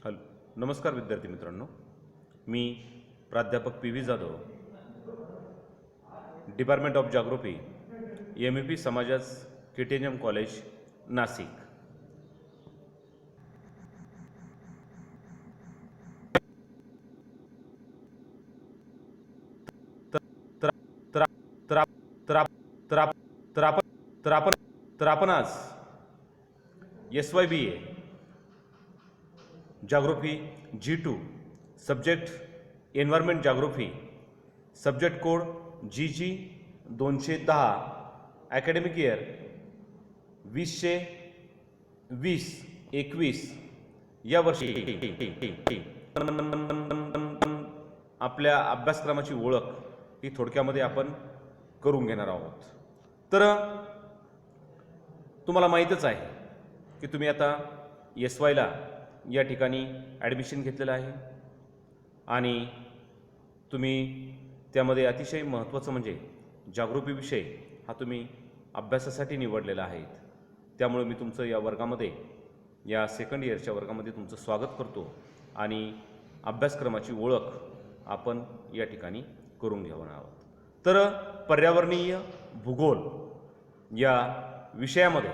Hello, नमस्कार विद्यार्थी मित्रांनो. मी प्राध्यापक P V Jadhav, department of geography, MEP समाजास, KTNM college, Nashik. तर तर तर तर तर तर आपण तर आपण तर आपण आज SYBA geography G2 subject environment geography, subject code GG 210, academic year 2020-21 या वर्षी आपल्या अभ्यासक्रमाची ओळख ही थोडक्यामध्ये आपण करून घेणार आहोत. तर तुम्हाला माहीतच आहे की तुम्ही आता SYला या ठिकाणी ॲडमिशन घेतलेलं आहे आणि तुम्ही त्यामध्ये अतिशय महत्त्वाचं म्हणजे जॉग्राफी विषय हा तुम्ही अभ्यासासाठी निवडलेला आहे. त्यामुळे मी तुमचं या वर्गामध्ये, या सेकंड इयरच्या वर्गामध्ये तुमचं स्वागत करतो आणि अभ्यासक्रमाची ओळख आपण या ठिकाणी करून घेणार आहोत. तर पर्यावरणीय भूगोल या विषयामध्ये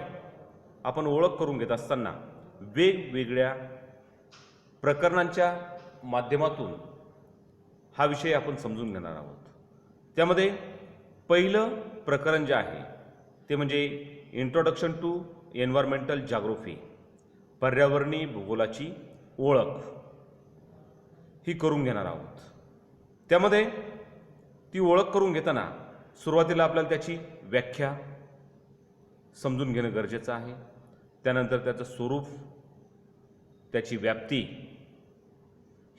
आपण ओळख करून घेत असताना वेगवेगळ्या प्रकरणांच्या माध्यमातून हा विषय आपण समजून घेणार आहोत. त्यामध्ये पहिलं प्रकरण जे आहे ते म्हणजे इंट्रोडक्शन टू एन्व्हायरमेंटल जॉग्राफी, पर्यावरणीय भूगोलाची ओळख ही करून घेणार आहोत. त्यामध्ये ती ओळख करून घेताना सुरुवातीला आपल्याला त्याची व्याख्या समजून घेणं गरजेचं आहे. त्यानंतर त्याचं स्वरूप, त्याची व्याप्ती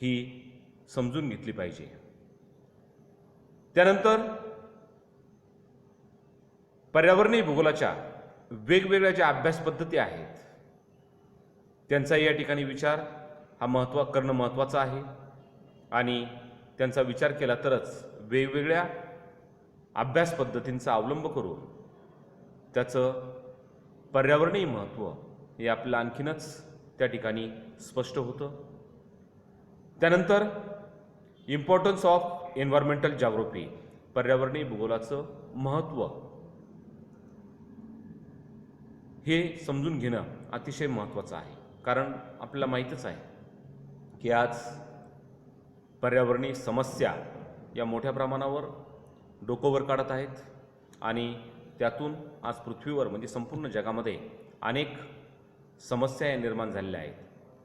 ही समजून घेतली पाहिजे. त्यानंतर पर्यावरणीय भूगोलाच्या वेगवेगळ्या ज्या अभ्यास पद्धती आहेत त्यांचा या ठिकाणी विचार हा करणं महत्त्वाचं आहे आणि त्यांचा विचार केला तरच वेगवेगळ्या अभ्यास पद्धतींचा अवलंब करून त्याचं पर्यावरणीय महत्त्व हे आपल्याला आणखीनच त्या ठिकाणी स्पष्ट होतं. त्यानंतर इम्पॉर्टन्स ऑफ एन्व्हायरमेंटल जॉग्राफी, पर्यावरणीय भूगोलाचं महत्त्व हे समजून घेणं अतिशय महत्त्वाचं आहे. कारण आपल्याला माहीतच आहे की आज पर्यावरणीय समस्या या मोठ्या प्रमाणावर डोकं वर काढत आहेत आणि त्यातून आज पृथ्वीवर म्हणजे संपूर्ण जगामध्ये अनेक समस्या निर्माण झालेल्या आहेत.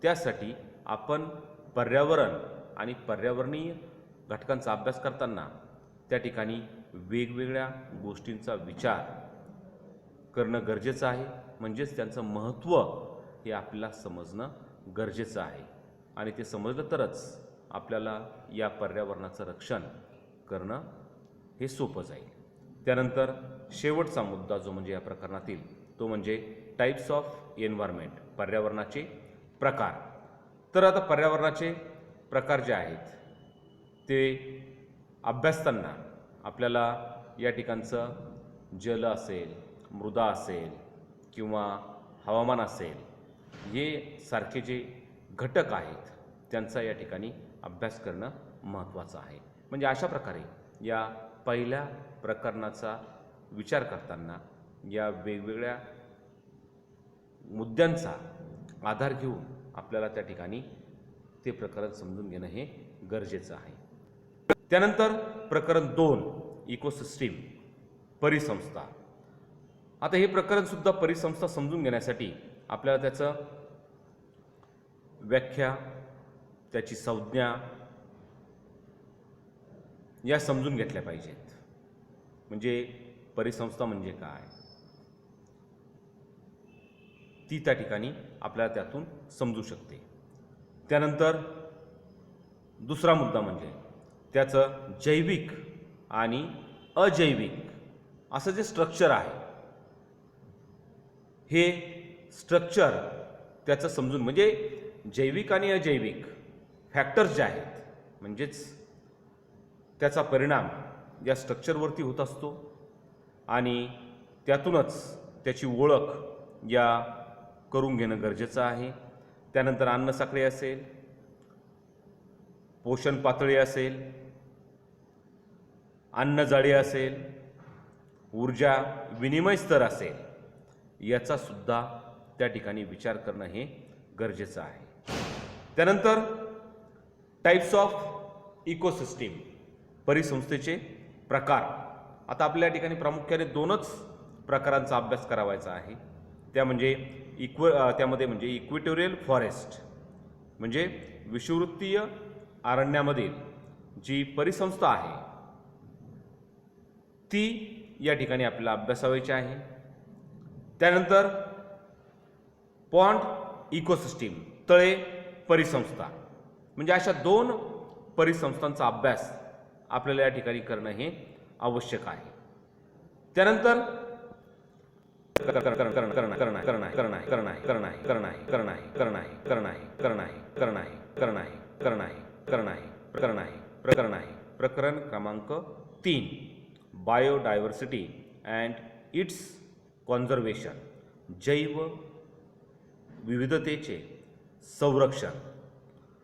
त्यासाठी आपण पर्यावरण आणि पर्यावरणीय घटकांचा अभ्यास करताना त्या ठिकाणी वेगवेगळ्या गोष्टींचा विचार करणं गरजेचं आहे. म्हणजेच त्यांचं महत्त्व हे आपल्याला समजणं गरजेचं आहे आणि ते समजलं तरच आपल्याला या पर्यावरणाचं रक्षण करणं हे सोपं जाईल. त्यानंतर शेवटचा मुद्दा जो म्हणजे या प्रकरणातील तो म्हणजे टाईप्स ऑफ एन्व्हायरमेंट, पर्यावरणाचे प्रकार. तर आता पर्यावरणाचे प्रकार जे आहेत ते अभ्यासताना आपल्याला या ठिकाणचं जल असेल, मृदा असेल किंवा हवामान असेल, हे सारखे जे घटक आहेत त्यांचा या ठिकाणी अभ्यास करणं महत्त्वाचं आहे. म्हणजे अशा प्रकारे या पहिल्या प्रकरणाचा विचार करताना या वेगवेगळ्या मुद्द्यांचा आधार घेऊन आपल्याला त्या ठिकाणी ते प्रकरण समजून घेणं हे गरजेचं आहे. त्यानंतर प्रकरण 2 इकोसिस्टीम, परिसंस्था. आता हे प्रकरणसुद्धा परिसंस्था समजून घेण्यासाठी आपल्याला त्याचं व्याख्या, त्याची संज्ञा या समजून घेतल्या पाहिजेत. म्हणजे परिसंस्था म्हणजे काय ती त्या ठिकाणी आपल्याला त्यातून समजू शकते. त्यानंतर दुसरा मुद्दा म्हणजे त्याचं जैविक आणि अजैविक असं जे स्ट्रक्चर आहे हे स्ट्रक्चर त्याचं समजून, म्हणजे जैविक आणि अजैविक फॅक्टर्स जे आहेत म्हणजेच त्याचा परिणाम या स्ट्रक्चरवरती होत असतो आणि त्यातूनच त्याची ओळख या करून घेणं गरजेचं आहे. त्यानंतर अन्नसाखळी असेल, पोषण पातळी असेल, अन्नजाळी असेल, ऊर्जा विनिमय स्तर असेल, याचा सुद्धा त्या ठिकाणी विचार करणं हे गरजेचं आहे. त्यानंतर टाईप्स ऑफ इकोसिस्टीम, परिसंस्थेचे प्रकार. आता आपल्या या ठिकाणी प्रामुख्याने दोनच प्रकारांचा अभ्यास करावायचा आहे. त्यामध्ये म्हणजे इक्वेटोरियल फॉरेस्ट म्हणजे विषुववृत्तीय अरण्यामधील जी परिसंस्था आहे ती या ठिकाणी आपल्याला अभ्यासावायची आहे. त्यानंतर पॉन्ड इकोसिस्टीम, तळे परिसंस्था, म्हणजे अशा दोन परिसंस्थांचा अभ्यास आपल्याला या ठिकाणी करणं हे आवश्यक आहे. त्यानंतर प्रकरण क्रमांक 3, बायोडायव्हर्सिटी अँड इट्स कॉन्झर्वेशन, जैव विविधतेचे संरक्षण.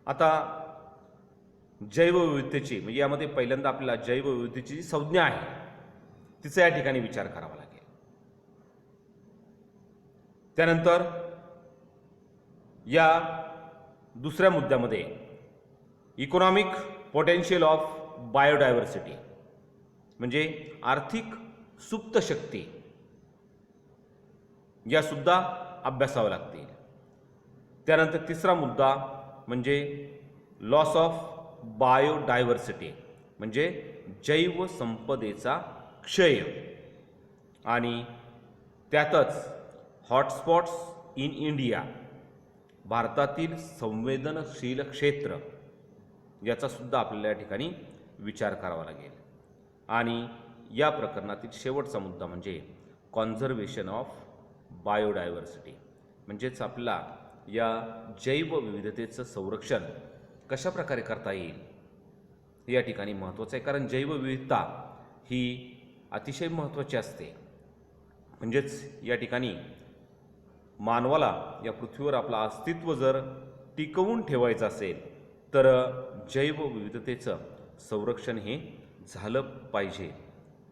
आता जैवविविधतेची म्हणजे यामध्ये पहिल्यांदा आपल्याला जैवविविधतेची जी संज्ञा आहे तिचा या ठिकाणी विचार करावा लागेल. त्यानंतर या दुसऱ्या मुद्द्यामध्ये इकॉनॉमिक पोटेन्शियल ऑफ बायोडायव्हर्सिटी म्हणजे आर्थिक सुप्त शक्ती या सुद्धा अभ्यासाव्या लागतील. त्यानंतर तिसरा मुद्दा म्हणजे लॉस ऑफ बायोडायव्हर्सिटी म्हणजे जैवसंपदेचा क्षय, आणि त्यातच हॉटस्पॉट्स इन इंडिया, भारतातील संवेदनशील क्षेत्र, याचा सुद्धा आपल्याला या ठिकाणी विचार करावा लागेल. आणि या प्रकरणातील शेवटचा मुद्दा म्हणजे कॉन्झर्वेशन ऑफ बायोडायव्हर्सिटी म्हणजेच आपल्याला या जैवविविधतेचं संरक्षण कशा प्रकारे करता येईल या ठिकाणी महत्त्वाचं आहे. कारण जैवविविधता ही अतिशय महत्त्वाची असते. म्हणजेच या ठिकाणी मानवाला या पृथ्वीवर आपलं अस्तित्व जर टिकवून ठेवायचं असेल तर जैवविविधतेचं संरक्षण हे झालं पाहिजे,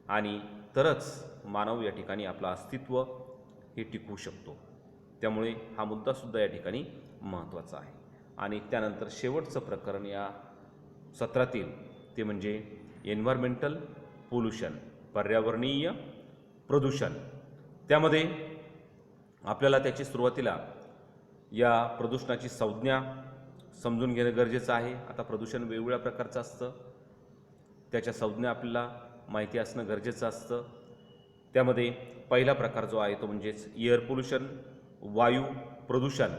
आणि तरच मानव या ठिकाणी आपलं अस्तित्व हे टिकवू शकतो. त्यामुळे हा मुद्दासुद्धा या ठिकाणी महत्त्वाचा आहे. आणि त्यानंतर शेवटचं प्रकरण या सत्रातील ते म्हणजे एन्व्हायरमेंटल पोल्युशन, पर्यावरणीय प्रदूषण. त्यामध्ये आपल्याला त्याची सुरुवातीला या प्रदूषणाची संज्ञा समजून घेणं गरजेचं आहे. आता प्रदूषण वेगवेगळ्या प्रकारचं असतं, त्याच्या संज्ञा आपल्याला माहिती असणं गरजेचं असतं. त्यामध्ये पहिला प्रकार जो आहे तो म्हणजेच एअर पोल्युशन, वायू प्रदूषण.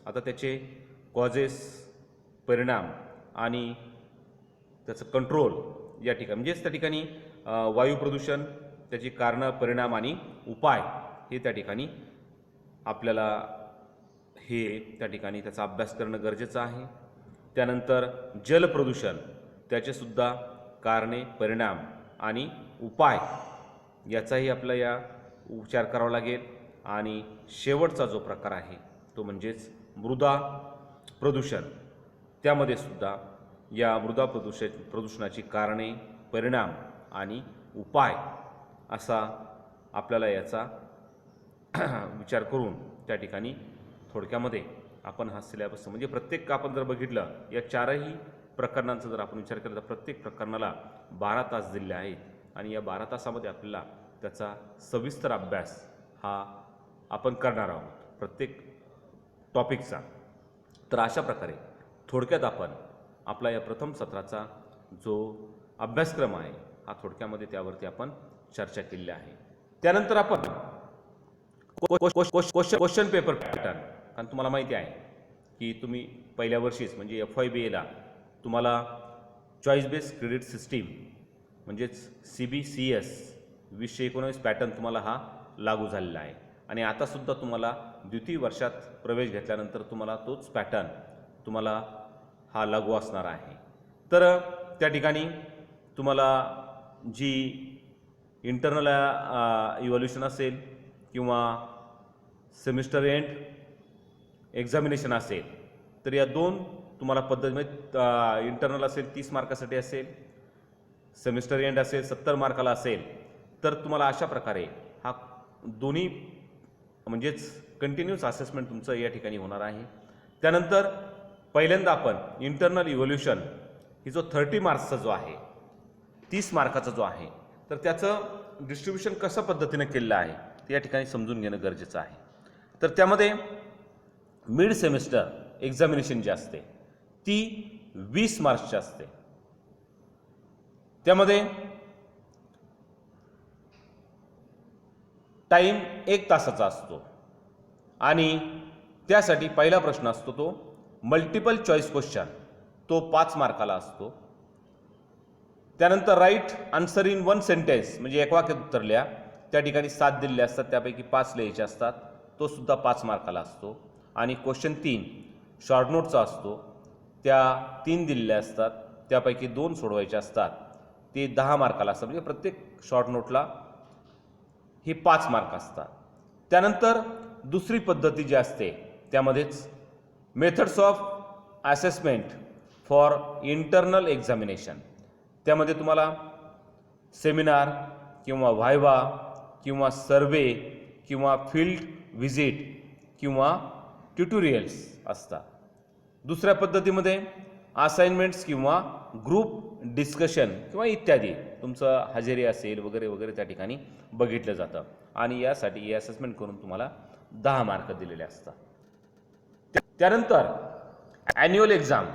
आता त्याचे कॉजेस, परिणाम आणि त्याचं कंट्रोल या ठिकाणी म्हणजेच त्या ठिकाणी वायू प्रदूषण, त्याची कारणं, परिणाम आणि उपाय हे त्या ठिकाणी आपल्याला त्या ठिकाणी त्याचा अभ्यास करणं गरजेचं आहे. त्यानंतर जलप्रदूषण, त्याचेसुद्धा कारणे, परिणाम आणि उपाय याचाही आपला या विचार करावा लागेल. आणि शेवटचा जो प्रकार आहे तो म्हणजेच मृदा प्रदूषण. त्यामध्ये सुद्धा या मृदा प्रदूषणाची कारणे, परिणाम आणि उपाय असा आपल्याला याचा विचार करून त्या ठिकाणी थोडक्यामध्ये आपण हा सिलेबस म्हणजे प्रत्येक आपण जर बघितलं या चारही प्रकरणांचा जर आपण विचार केला तर प्रत्येक प्रकरणाला 12 तास दिले आहेत, आणि या 12 तासामध्ये आपल्याला त्याचा सविस्तर अभ्यास हा आपण करणार आहोत प्रत्येक टॉपिकचा. तर अशा प्रकारे थोडक्यात आपण आपला या प्रथम सत्राचा जो अभ्यासक्रम आहे हा थोडक्यामध्ये त्यावरती आपण चर्चा केलेली आहे. त्यानंतर आपण क्वेश्चन पेपर पॅटर्न, कारण तुम्हाला माहिती आहे की तुम्ही पहिल्या वर्षीच म्हणजे FYBAला तुम्हाला चॉईस बेस्ड क्रेडिट सिस्टीम म्हणजेच CBCS 2019 पॅटर्न तुम्हाला हा लागू झालेला आहे. आणि आतासुद्धा तुम्हाला द्वितीय वर्षात प्रवेश घेतल्यानंतर तुम्हाला तोच पॅटर्न तुम्हाला हा लागू असणार आहे. तर त्या ठिकाणी तुम्हाला जी इंटरनल इव्हॅल्युएशन असेल किंवा सेमिस्टर एंड एक्झामिनेशन असेल तर या दोन तुम्हाला पद्धत म्हणजे इंटरनल असेल 30 मार्कासाठी असेल, सेमिस्टर एंड असेल 70 मार्काला असेल, तर तुम्हाला अशा प्रकारे हा दोन्ही म्हणजेच कंटिन्यूस असेसमेंट तुमचं या ठिकाणी होणार आहे. त्यानंतर पहिल्यांदा आपण इंटरनल इव्होल्युशन ही जो 30 मार्क्सचा जो आहे, 30 मार्काचा जो आहे, तर त्याचं डिस्ट्रीब्युशन कशा पद्धतीने केलेलं आहे ते या ठिकाणी समजून घेणं गरजेचं आहे. तर त्यामध्ये मिड सेमिस्टर एक्झामिनेशन जी असते ती 20 मार्क्सची असते. त्यामध्ये टाईम 1 तासाचा असतो आणि त्यासाठी पहिला प्रश्न असतो तो मल्टिपल चॉईस क्वेश्चन, तो 5 मार्काला असतो. त्यानंतर राईट आन्सर इन 1 सेंटेन्स म्हणजे एक वाक्यात उत्तर लिहा, त्या ठिकाणी 7 दिलेले असतात, त्यापैकी 5 लिहायचे असतात, तो सुद्धा 5 मार्काला असतो. आणि क्वेश्चन 3 शॉर्ट नोटचा असतो, त्या 3 दिलेल्या असतात, त्यापैकी 2 सोडवायचे असतात, ते 10 मार्काला असतात. म्हणजे प्रत्येक शॉर्ट नोटला हे 5 मार्क असतात. त्यानंतर दुसरी पद्धती जी असते त्यामध्येच methods of assessment for internal examination, त्यामध्ये तुम्हाला सेमिनार किंवा व्हायवा किंवा सर्वे किंवा फील्ड व्हिजिट किंवा ट्युटोरियल्स असतात. दुसऱ्या पद्धतीमध्ये असाइनमेंट्स किंवा ग्रुप डिस्कशन किंवा इत्यादी तुमचं हजेरी असेल वगैरे वगैरे त्या ठिकाणी बघितलं जातं आणि यासाठी हे असेसमेंट करून तुम्हाला 10 मार्क दिलेले असतात. त्यानंतर ॲन्युअल एक्झाम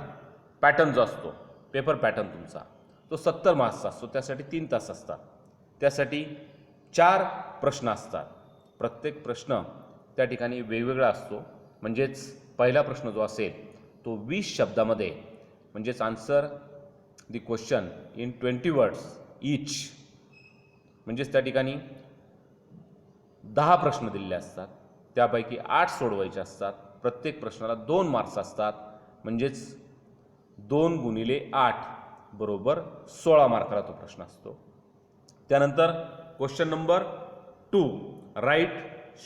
पॅटर्न जो असतो, पेपर पॅटर्न तुमचा, तो 70 मार्क्सचा असतो. त्यासाठी 3 तास असतात. त्यासाठी 4 प्रश्न असतात. प्रत्येक प्रश्न त्या ठिकाणी वेगवेगळा असतो. म्हणजेच पहिला प्रश्न जो असेल तो 20 शब्दामध्ये, म्हणजेच answer the question in 20 words each, म्हणजेच त्या ठिकाणी 10 प्रश्न दिलेले असतात, त्यापैकी 8 सोडवायचे असतात. प्रत्येक प्रश्नाला 2 मार्क्स असतात, म्हणजेच 2 गुणिले 8 बरोबर 16 मार्काला तो प्रश्न असतो. त्यानंतर question number 2 write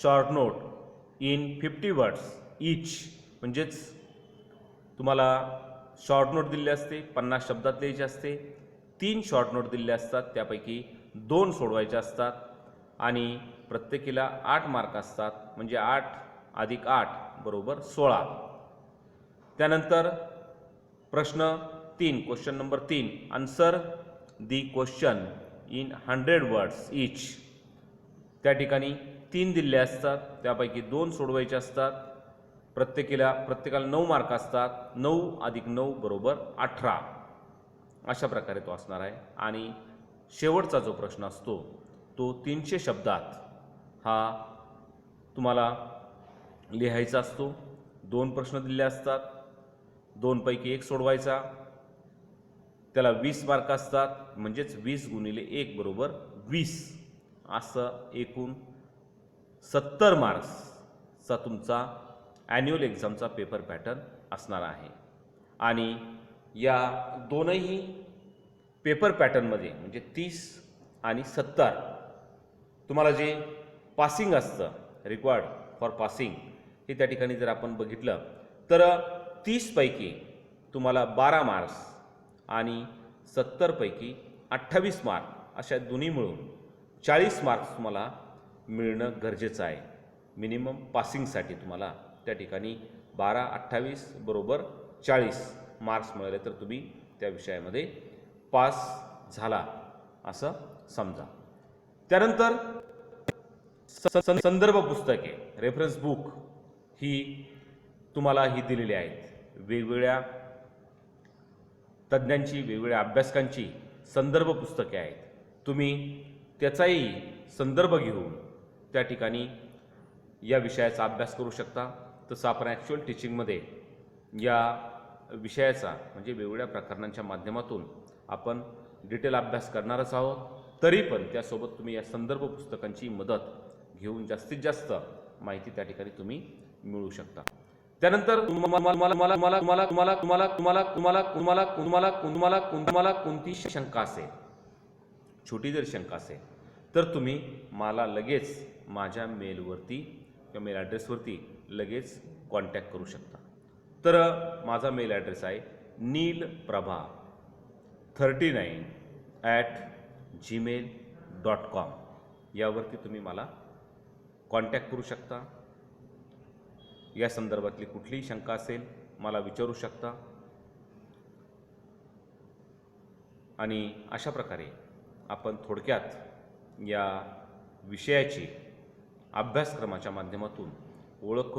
short note in 50 words each, म्हणजेच तुम्हाला शॉर्ट नोट दिलेली असते, 50 शब्दात लिहायची असते, 3 शॉर्ट नोट दिलेले असतात, त्यापैकी 2 सोडवायचे असतात आणि प्रत्येकीला 8 मार्क असतात, म्हणजे 8 अधिक 8 बरोबर 16. त्यानंतर प्रश्न 3 question number 3 answer the question in 100 words each, त्या ठिकाणी 3 दिलेले असतात, त्यापैकी 2 सोडवायचे असतात, प्रत्येकाला 9 मार्क असतात, 9 अधिक 9 बरोबर 18. अशा प्रकारे तो असणार आहे. आणि शेवटचा जो प्रश्न असतो तो 300 शब्दात हा तुम्हाला लिहायचा असतो. 2 प्रश्न दिलेले असतात, 2 पैकी 1 सोडवायचा, त्याला 20 मार्क असतात, म्हणजेच 20 गुणिले 1 बरोबर 20. असं एकूण 70 मार्क्सचा तुमचा ॲन्युअल एक्झामचा पेपर पॅटर्न असणार आहे. आणि या दोनही पेपर पॅटर्नमध्ये म्हणजे 30 आणि 70 तुम्हाला जे पासिंग असतं, रिक्वायर्ड फॉर पासिंग, हे त्या ठिकाणी जर आपण बघितलं तर 30 पैकी तुम्हाला 12 मार्क्स आणि 70 पैकी 28 मार्क अशा दोन्ही मिळून 40 मार्क्स तुम्हाला मिळणं गरजेचं आहे. मिनिमम पासिंगसाठी तुम्हाला त्या ठिकाणी 12, 28 बरोबर 40 मार्क्स मिळाले तर तुम्ही त्या विषयामध्ये पास झाला असं समजा. त्यानंतर संदर्भ पुस्तके, रेफरन्स बुक ही तुम्हाला ही दिलेली आहेत. वेगवेगळ्या तज्ज्ञांची, वेगवेगळ्या अभ्यासकांची संदर्भ पुस्तके आहेत. तुम्ही त्याचाही संदर्भ घेऊन त्या ठिकाणी या विषयाचा अभ्यास करू शकता. तसं आपण ॲक्च्युअल टीचिंगमध्ये या विषयाचा म्हणजे वेगवेगळ्या प्रकरणांच्या माध्यमातून आपण डिटेल अभ्यास करणारच आहोत. तरी पण त्यासोबत तुम्ही या संदर्भ पुस्तकांची मदत घेऊन जास्तीत जास्त माहिती त्या ठिकाणी तुम्ही मिळवू शकता. त्यानंतर तुम्हाला कोणती शंका असेल, छोटी जर शंका असेल तर तुम्ही मला लगेच माझ्या मेलवरती किंवा मेल ॲड्रेसवरती लगेच कॉन्टॅक्ट करू शकता. तर माझा मेल ॲड्रेस आहे neelprabha39@gmail.com. यावरती तुम्ही मला कॉन्टॅक्ट करू शकता. या संदर्भातली कुठलीही शंका असेल मला विचारू शकता. आणि अशा प्रकारे आपण थोडक्यात या विषयाची अभ्यासक्रमाच्या माध्यमातून ओळख करू